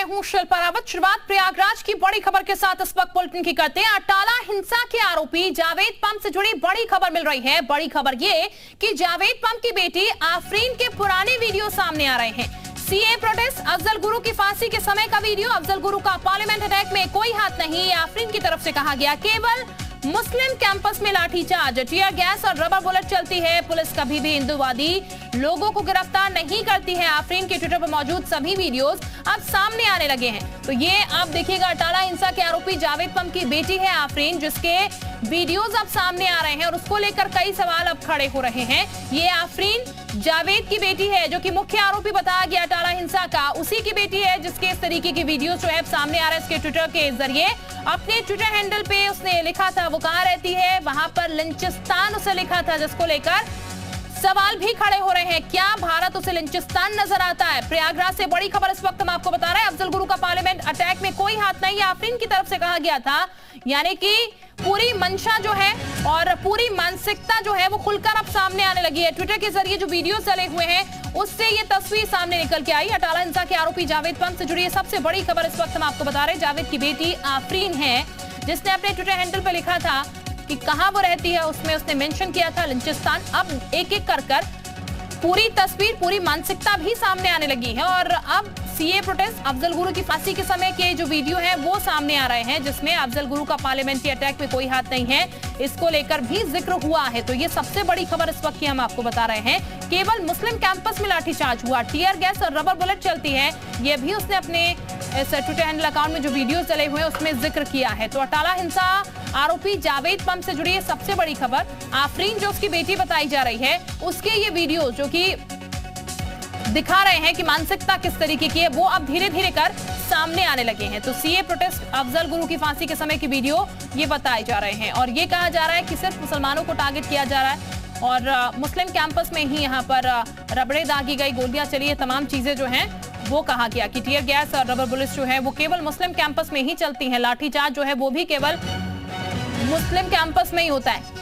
हूं शिल्पा रावत। शुरुआत प्रयागराज की बड़ी खबर के साथ इस वक्त बुलेटिन की करते हैं। अटाला हिंसा के आरोपी जावेद पम से जुड़ी बड़ी खबर मिल रही है। बड़ी खबर ये कि जावेद पम की बेटी आफरीन के पुराने वीडियो सामने आ रहे हैं। सीए प्रोटेस्ट, अफजल गुरु की फांसी के समय का वीडियो। अफजल गुरु का पार्लियामेंट अटैक में कोई हाथ नहीं, आफरीन की तरफ से कहा गया। केवल मुस्लिम कैंपस में लाठीचार्ज, टीयर गैस और रबर बुलेट चलती है। पुलिस कभी भी हिंदूवादी लोगों को गिरफ्तार नहीं करती है। आफरीन के ट्विटर पर मौजूद सभी वीडियोस अब सामने आने लगे हैं। तो ये आप देखिएगा, अटाला हिंसा के आरोपी जावेद पम की बेटी है आफरीन, जिसके वीडियोस अब सामने आ रहे हैं और उसको लेकर कई सवाल अब खड़े हो रहे हैं। ये आफरीन जावेद की बेटी है, जो कि मुख्य आरोपी बताया गया अटाला हिंसा का, उसी की बेटी है जिसके इस तरीके की वीडियोस जो है सामने आ रहे हैं। इसके ट्विटर के जरिए अपने ट्विटर हैंडल पे उसने लिखा था वो कहां रहती है, वहां पर लिंचिस्तान उसे लिखा था, जिसको लेकर सवाल भी खड़े हो रहे हैं। क्या भारत उसे लिंचिस्तान नजर आता है? प्रयागराज से बड़ी खबर इस वक्त हम आपको बता रहे हैं। अफजल गुरु का पार्लियामेंट अटैक में कोई हाथ नहीं, आफरीन की तरफ से कहा गया था। यानी कि पूरी मंशा जो है और पूरी मानसिकता जो है वो खुलकर अब सामने आने लगी है। ट्विटर के जरिए जो वीडियो चले हुए हैं उससे ये तस्वीर सामने निकल के आई। अटाला हिंसा के आरोपी जावेद पम से जुड़ी सबसे बड़ी खबर इस वक्त हम आपको बता रहे हैं। जावेद की बेटी आफरीन है, जिसने अपने ट्विटर हैंडल पर लिखा था कि कहां वो रहती है। उसमें उसने मेंशन किया था लिंचिस्तान। अब एक एक कर पूरी तस्वीर, पूरी मानसिकता भी सामने आने लगी है। और अब सीए प्रोटेस्ट, अफजल गुरु की फांसी के समय के जो वीडियो है वो सामने आ रहे हैं, जिसमें अफजल गुरु का पार्लियामेंट्री अटैक में कोई हाथ नहीं है, इसको लेकर भी जिक्र हुआ है। तो ये सबसे बड़ी खबर इस वक्त की हम आपको बता रहे हैं। केवल मुस्लिम कैंपस में लाठीचार्ज हुआ, टीयर गैस और रबर बुलेट चलती है, ये भी उसने अपने इस ट्विटर हैंडल अकाउंट में जो वीडियो चले हुए हैं उसमें जिक्र किया है। तो अटाला हिंसा आरोपी जावेद पम से जुड़ी सबसे बड़ी खबर, आफरीन जो उसकी बेटी बताई जा रही है, उसके ये वीडियो जो कि दिखा रहे हैं कि मानसिकता किस तरीके की है, वो अब धीरे धीरे कर सामने आने लगे हैं। तो सीए प्रोटेस्ट, अफजल गुरु की फांसी के समय की वीडियो ये बताए जा रहे हैं और ये कहा जा रहा है कि सिर्फ मुसलमानों को टारगेट किया जा रहा है और मुस्लिम कैंपस में ही यहाँ पर रबड़े दागी गई, गोलियां चली है, तमाम चीजें जो हैं वो कहा गया कि टीयर गैस और रबर बुलेट्स जो है वो केवल मुस्लिम कैंपस में ही चलती हैं। लाठीचार्ज जो है वो भी केवल मुस्लिम कैंपस में ही होता है।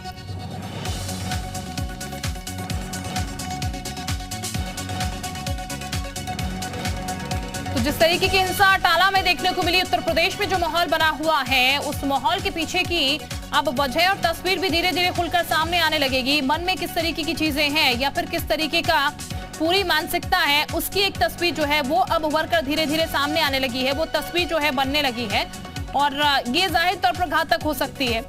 तो जिस तरीके की हिंसा अटाला में देखने को मिली, उत्तर प्रदेश में जो माहौल बना हुआ है, उस माहौल के पीछे की अब वजह और तस्वीर भी धीरे धीरे खुलकर सामने आने लगेगी। मन में किस तरीके की चीजें हैं या फिर किस तरीके का पूरी मानसिकता है, उसकी एक तस्वीर जो है वो अब उभर कर धीरे धीरे सामने आने लगी है। वो तस्वीर जो है बनने लगी है और ये जाहिर तौर पर घातक हो सकती है,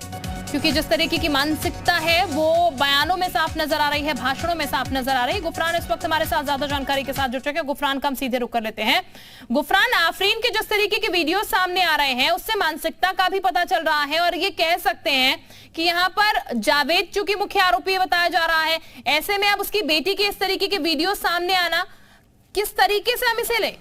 क्योंकि जिस तरीके की मानसिकता है वो बयानों में साफ नजर आ रही है, भाषणों में साफ नजर आ रही है। गुफरान इस वक्त हमारे साथ ज्यादा जानकारी के साथ जुड़ चुके हैं। गुफरान का हम सीधे रुक कर लेते हैं। गुफरान, आफरीन के जिस तरीके के वीडियो सामने आ रहे हैं उससे मानसिकता का भी पता चल रहा है और ये कह सकते हैं कि यहाँ पर जावेद चूंकि मुख्य आरोपी बताया जा रहा है, ऐसे में अब उसकी बेटी के इस तरीके के वीडियो सामने आना, किस तरीके से हम इसे लें?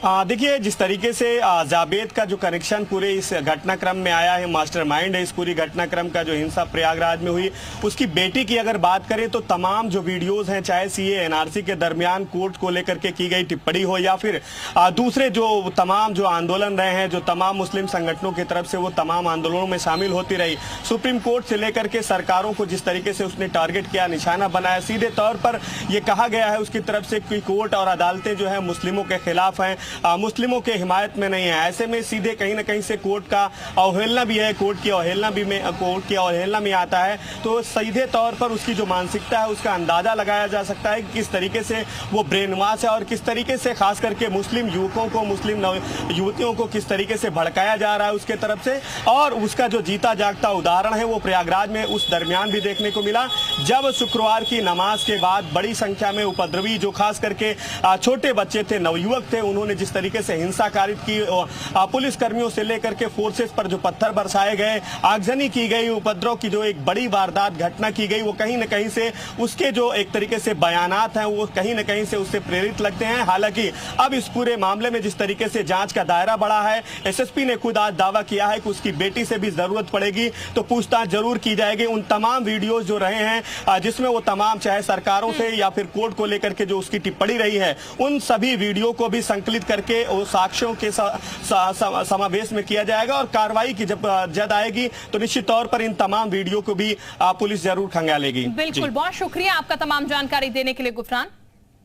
देखिए, जिस तरीके से जावेद का जो कनेक्शन पूरे इस घटनाक्रम में आया है, मास्टरमाइंड है इस पूरी घटनाक्रम का, जो हिंसा प्रयागराज में हुई, उसकी बेटी की अगर बात करें तो तमाम जो वीडियोस हैं, चाहे सीए एनआरसी के दरमियान कोर्ट को लेकर के की गई टिप्पणी हो या फिर दूसरे जो तमाम जो आंदोलन रहे हैं, जो तमाम मुस्लिम संगठनों की तरफ से वो तमाम आंदोलनों में शामिल होती रही, सुप्रीम कोर्ट से लेकर के सरकारों को जिस तरीके से उसने टारगेट किया, निशाना बनाया, सीधे तौर पर यह कहा गया है उसकी तरफ से कि कोर्ट और अदालतें जो है मुस्लिमों के खिलाफ हैं, मुस्लिमों के हिमायत में नहीं है। ऐसे में सीधे कहीं ना कहीं से कोर्ट का अवहेलना भी है, कोर्ट की अवहेलना में आता है। तो सीधे तौर पर उसकी जो मानसिकता है उसका अंदाजा लगाया जा सकता है कि किस तरीके से वो ब्रेन वॉश है और किस तरीके से खास करके मुस्लिम युवकों को, मुस्लिम युवतियों को किस तरीके से भड़काया जा रहा है उसके तरफ से। और उसका जो जीता जागता उदाहरण है वो प्रयागराज में उस दरमियान भी देखने को मिला, जब शुक्रवार की नमाज के बाद बड़ी संख्या में उपद्रवी, जो खास करके छोटे बच्चे थे, नवयुवक थे, उन्होंने जिस तरीके से हिंसा कारित की, पुलिस कर्मियों से लेकर के फोर्सेस पर जो पत्थर बरसाए गए, आगजनी की गई, उपद्रव की जो एक बड़ी वारदात घटना की गई, वो कहीं न कहीं से उसके जो एक तरीके से बयानात हैं वो कहीं न कहीं से उससे प्रेरित लगते हैं। हालांकि अब इस पूरे मामले में जिस तरीके से जांच का दायरा बढ़ा है, एसएसपी ने खुद आज दावा किया है कि उसकी बेटी से भी जरूरत पड़ेगी तो पूछताछ जरूर की जाएगी। उन तमाम वीडियोज जो रहे हैं जिसमें वो तमाम चाहे सरकारों से या फिर कोर्ट को लेकर के जो उसकी टिप्पणी रही है, उन सभी वीडियो को भी संकलित करके साक्ष्यों के समावेश में किया जाएगा और कार्रवाई की जब आएगी तो निश्चित तौर पर इन तमाम वीडियो को भी पुलिस जरूर खंगालेगी। बिल्कुल, बहुत शुक्रिया आपका तमाम जानकारी देने के लिए गुफरान।